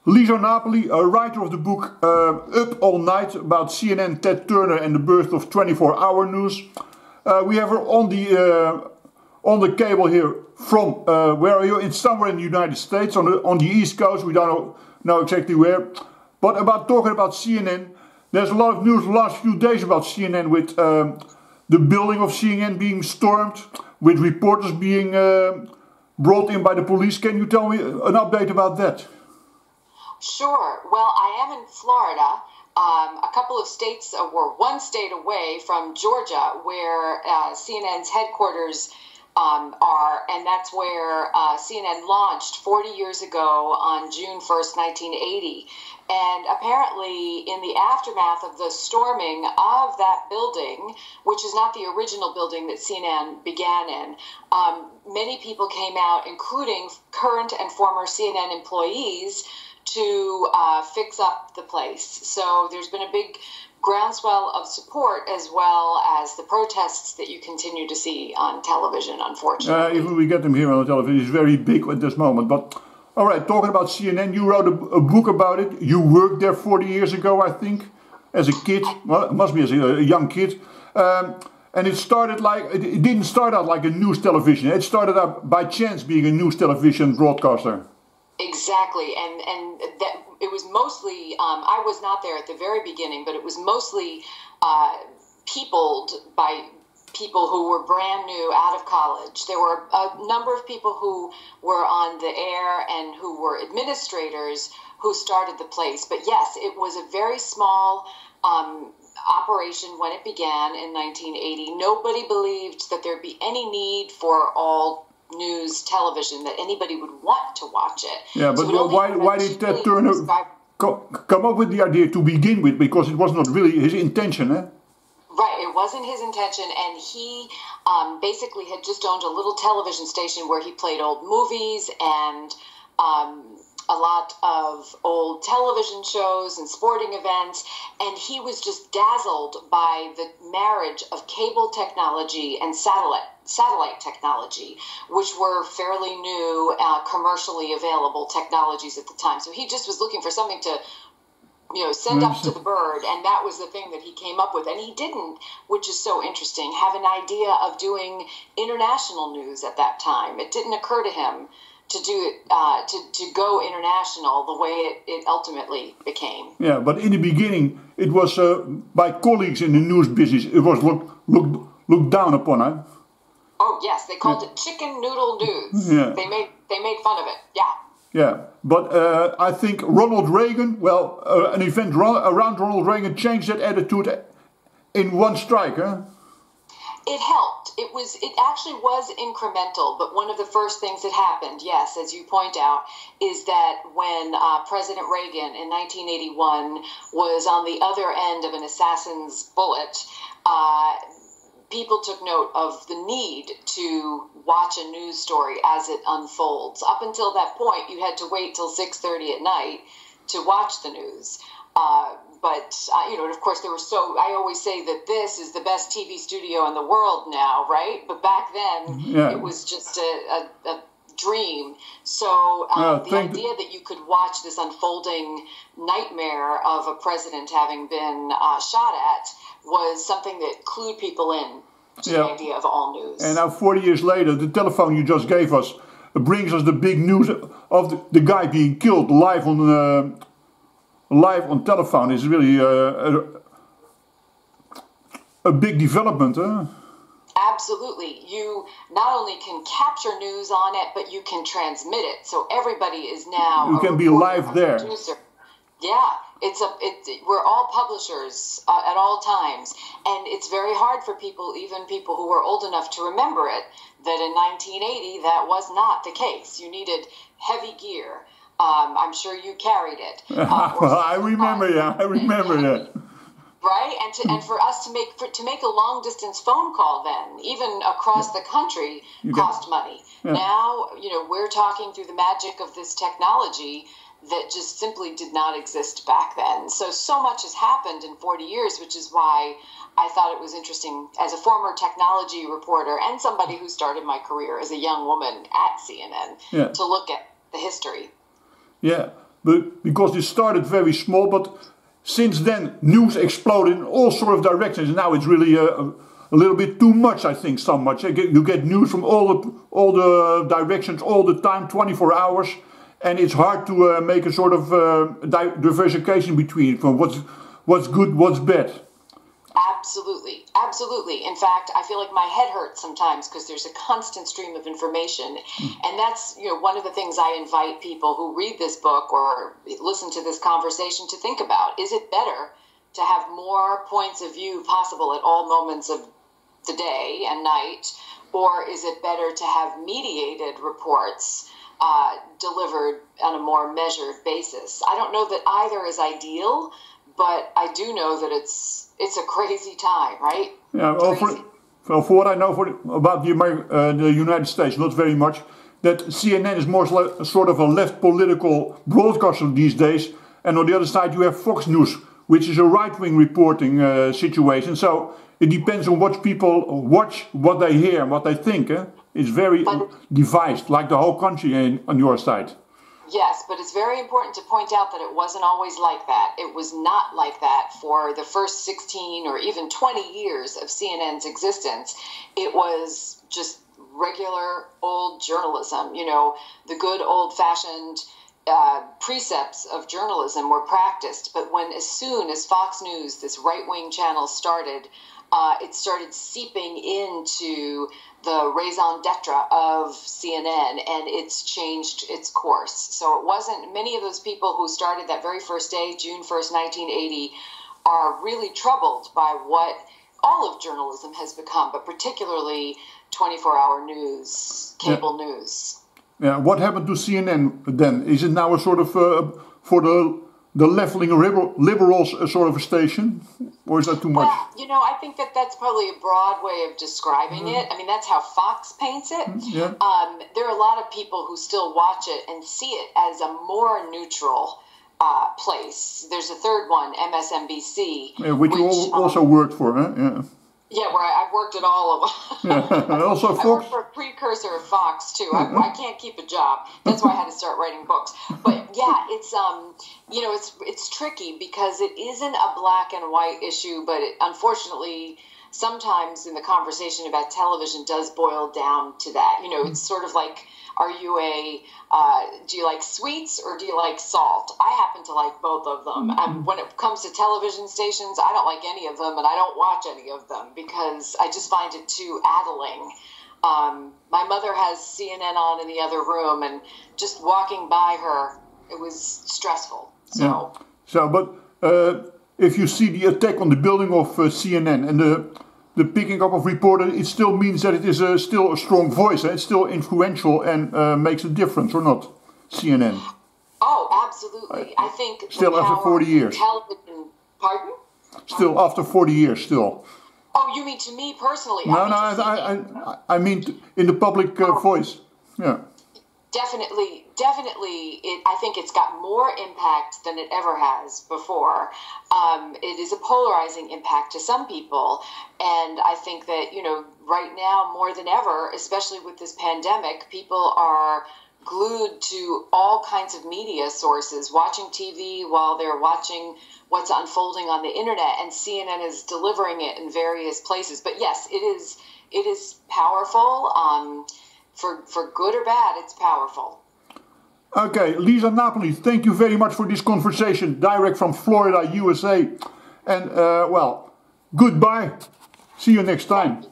Lisa Napoli, a writer of the book Up All Night about CNN, Ted Turner and the birth of 24-hour news. We have her on the cable here from, where are you? It's somewhere in the United States, on the East Coast, we don't know exactly where. But talking about CNN, there's a lot of news the last few days about CNN with the building of CNN being stormed, with reporters being brought in by the police. Can you tell me an update about that? Sure. Well, I am in Florida, a couple of states, or one state away from Georgia, where CNN's headquarters are, and that's where CNN launched 40 years ago on June 1st, 1980. And apparently, in the aftermath of the storming of that building, which is not the original building that CNN began in, many people came out, including current and former CNN employees, to fix up the place. So there's been a big groundswell of support, as well as the protests that you continue to see on television, unfortunately. Even we get them here on television, it's very big at this moment. But all right, talking about CNN, you wrote a book about it. You worked there 40 years ago, I think, as a kid. Well, it must be as a young kid. And it started it didn't start out like a news television. It started out by chance being a news television broadcaster. Exactly, and that it was mostly, I was not there at the very beginning, but it was mostly peopled by people who were brand new out of college. There were a number of people who were on the air and who were administrators who started the place. But yes, it was a very small operation when it began in 1980. Nobody believed that there'd be any need for all news television, that anybody would want to watch it. Yeah, but so why did Ted Turner come up with the idea to begin with? Because it was not really his intention, eh? Right, it wasn't his intention, and he basically had just owned a little television station where he played old movies and a lot of old television shows and sporting events, and he was just dazzled by the marriage of cable technology and satellite technology, which were fairly new, commercially available technologies at the time. So he just was looking for something to, send up to the bird, and that was the thing that he came up with. And he didn't, which is so interesting, have an idea of doing international news at that time. It didn't occur to him to do it, to go international the way it ultimately became. Yeah, but in the beginning, it was by colleagues in the news business. It was looked down upon, huh? Oh yes, they called it chicken noodle news. Yeah. They made fun of it. Yeah. Yeah, but I think Ronald Reagan, an event around Ronald Reagan changed that attitude in one strike, huh? It helped. It actually was incremental, but one of the first things that happened, yes, as you point out, is that when President Reagan in 1981 was on the other end of an assassin's bullet, people took note of the need to watch a news story as it unfolds. Up until that point, you had to wait till 6:30 at night to watch the news. But of course, I always say that this is the best TV studio in the world now, right? But back then, It was just a dream. So the idea that you could watch this unfolding nightmare of a president having been shot at was something that clued people in to the idea of all news. And now 40 years later, the telephone you just gave us brings us the big news of the guy being killed live on telephone. Is really a big development, huh? Absolutely. You not only can capture news on it, but you can transmit it. So everybody is now you can be live there. Producer. Yeah, we're all publishers at all times, and it's very hard for people, even people who were old enough to remember it, that in 1980 that was not the case. You needed heavy gear. I'm sure you carried it. I remember that. Right, and for us to make a long distance phone call then, even across the country, cost money. Yeah. Now, we're talking through the magic of this technology that just simply did not exist back then. So much has happened in 40 years, which is why I thought it was interesting as a former technology reporter and somebody who started my career as a young woman at CNN to look at the history. Yeah. but because it started very small, but since then news exploded in all sort of directions. Now it's really a little bit too much, I think. So much you get news from all the directions all the time, 24 hours, and it's hard to make a sort of diversification between from what's good, what's bad. Absolutely, absolutely. In fact, I feel like my head hurts sometimes because there's a constant stream of information, and that's one of the things I invite people who read this book or listen to this conversation to think about. Is it better to have more points of view possible at all moments of the day and night, or is it better to have mediated reports delivered on a more measured basis? I don't know that either is ideal, but I do know that it's a crazy time, right? Yeah, well, for what I know about the United States, not very much, that CNN is more sort of a left political broadcaster these days, and on the other side you have Fox News, which is a right-wing reporting situation. So it depends on what people watch, what they hear, what they think. It's very divided, like the whole country on your side. Yes, but it's very important to point out that it wasn't always like that. It was not like that for the first 16 or even 20 years of CNN's existence. It was just regular old journalism. The good old-fashioned precepts of journalism were practiced. But as soon as Fox News, this right-wing channel, started, it started seeping into the raison d'etre of CNN, and it's changed its course. So it wasn't, many of those people who started that very first day, June 1st, 1980, are really troubled by what all of journalism has become, but particularly 24-hour news, cable news. Yeah, what happened to CNN then? Is it now a sort of, for the left-wing liberals, a sort of a station? Or is that too much? Well, I think that's probably a broad way of describing it. I mean, that's how Fox paints it. Yeah. There are a lot of people who still watch it and see it as a more neutral place. There's a third one, MSNBC. Yeah, which you also worked for, huh? Yeah. Yeah, where I've worked at all of them. Yeah. Also Fox. I worked for a precursor of Fox too. I can't keep a job. That's why I had to start writing books. But yeah, it's tricky because it isn't a black and white issue, but unfortunately, sometimes in the conversation about television does boil down to that. It's sort of like, do you like sweets or do you like salt? I happen to like both of them. And when it comes to television stations, I don't like any of them, and I don't watch any of them because I just find it too addling. My mother has CNN on in the other room, and just walking by her, it was stressful. So, but if you see the attack on the building of CNN and the picking up of reporters, it still means that it is still a strong voice. It's still influential and makes a difference, or not? CNN. Oh, absolutely. I think still after 40 years. Television. Pardon? Still after 40 years, still. Oh, you mean to me personally? No, I mean in the public voice. Yeah. Definitely. I think it's got more impact than it ever has before. It is a polarizing impact to some people, and I think that right now more than ever, especially with this pandemic, people are glued to all kinds of media sources, watching TV while they're watching what's unfolding on the internet, and CNN is delivering it in various places. But yes, it is powerful. For good or bad, it's powerful. Okay, Lisa Napoli, thank you very much for this conversation, direct from Florida, USA. And, goodbye. See you next time.